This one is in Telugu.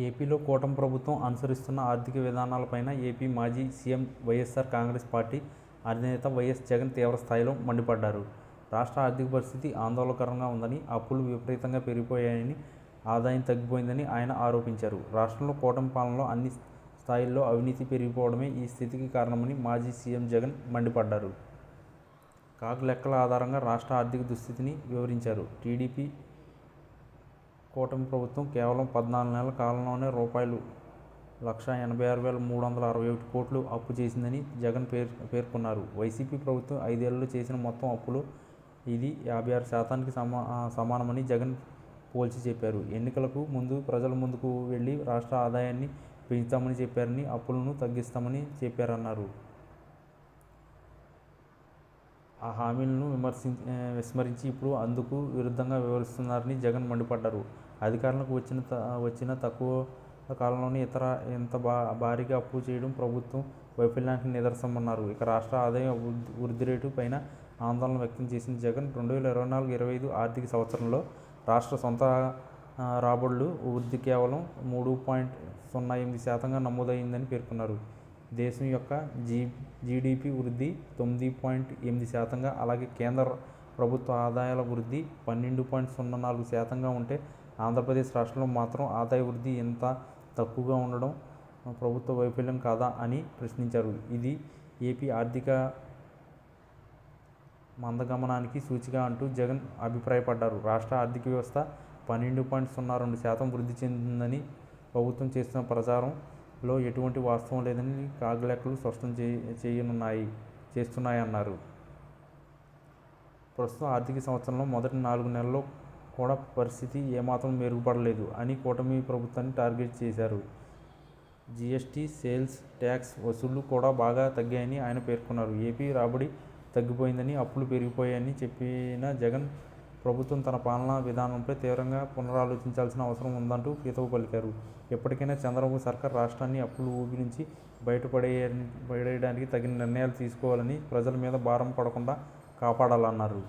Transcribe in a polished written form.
ఏపీలో కూటమి ప్రభుత్వం అనుసరిస్తున్న ఆర్థిక విధానాలపైన ఏపీ మాజీ సీఎం వైఎస్ఆర్ కాంగ్రెస్ పార్టీ అధినేత వైఎస్ జగన్ తీవ్రస్థాయిలో మండిపడ్డారు. రాష్ట్ర ఆర్థిక పరిస్థితి ఆందోళనకరంగా ఉందని, అప్పులు విపరీతంగా పెరిగిపోయాయని, ఆదాయం తగ్గిపోయిందని ఆయన ఆరోపించారు. రాష్ట్రంలో కూటమి పాలనలో అన్ని స్థాయిల్లో అవినీతి పెరిగిపోవడమే ఈ స్థితికి కారణమని మాజీ సీఎం జగన్ మండిపడ్డారు. కాగ్ లెక్కల ఆధారంగా రాష్ట్ర ఆర్థిక దుస్థితిని వివరించారు. టీడీపీ కూటమి ప్రభుత్వం కేవలం 14 నెలల కాలంలోనే రూ. 1,86,361 కోట్లు అప్పు చేసిందని జగన్ పేర్కొన్నారు. వైసీపీ ప్రభుత్వం 5 ఏళ్లలో చేసిన మొత్తం అప్పులో ఇది 56% సమానమని జగన్ పోల్చి చెప్పారు. ఎన్నికలకు ముందు ప్రజల ముందుకు వెళ్లి రాష్ట్ర ఆదాయాన్ని పెంచుతామని చెప్పారని, అప్పులను తగ్గిస్తామని చెప్పారన్నారు. ఆ హామీలను విస్మరించి ఇప్పుడు అందుకు విరుద్ధంగా వ్యవహరిస్తున్నారని జగన్ మండిపడ్డారు. అధికారంలోకి వచ్చిన తక్కువ కాలంలోనే ఇంత భారీగా అప్పు చేయడం ప్రభుత్వం వైఫల్యానికి నిదర్శనమన్నారు. ఇక రాష్ట్ర ఆదాయ వృద్ధి రేటు పైన ఆందోళన వ్యక్తం చేసిన జగన్ 2024-25 ఆర్థిక సంవత్సరంలో రాష్ట్ర సొంత రాబడులు వృద్ధి కేవలం 3.08% నమోదైందని పేర్కొన్నారు. దేశం యొక్క జీడీపీ వృద్ధి 9.8%, అలాగే కేంద్ర ప్రభుత్వ ఆదాయాల వృద్ధి 12.04% ఉంటే ఆంధ్రప్రదేశ్ రాష్ట్రంలో మాత్రం ఆదాయ వృద్ధి ఇంత తక్కువగా ఉండడం ప్రభుత్వ వైఫల్యం కాదా అని ప్రశ్నించారు. ఇది ఏపీ ఆర్థిక మందగమనానికి సూచిక అంటూ జగన్ అభిప్రాయపడ్డారు. రాష్ట్ర ఆర్థిక వ్యవస్థ 12.02% వృద్ధి చెందిందని ప్రభుత్వం చేస్తున్న ప్రచారంలో ఎటువంటి వాస్తవం లేదని కాగ్ లెక్కలు స్పష్టం చేస్తున్నాయన్నారు. ప్రస్తుత ఆర్థిక సంవత్సరంలో మొదటి 4 నెలల్లో కూడా పరిస్థితి ఏమాత్రం మెరుగుపడలేదు అని కూటమి ప్రభుత్వాన్ని టార్గెట్ చేశారు. జీఎస్టీ, సేల్స్ ట్యాక్స్ వసూళ్లు కూడా బాగా తగ్గాయని ఆయన పేర్కొన్నారు. ఏపీ రాబడి తగ్గిపోయిందని, అప్పులు పెరిగిపోయాయని చెప్పిన జగన్ ప్రభుత్వం తన పాలనా విధానంపై తీవ్రంగా పునరాలోచించాల్సిన అవసరం ఉందంటూ హితవు పలికారు. ఎప్పటికైనా చంద్రబాబు సర్కార్ రాష్ట్రాన్ని అప్పుల ఊబి నుంచి బయటపడేయడానికి తగిన నిర్ణయాలు తీసుకోవాలని, ప్రజల మీద భారం పడకుండా కాపాడాలన్నారు.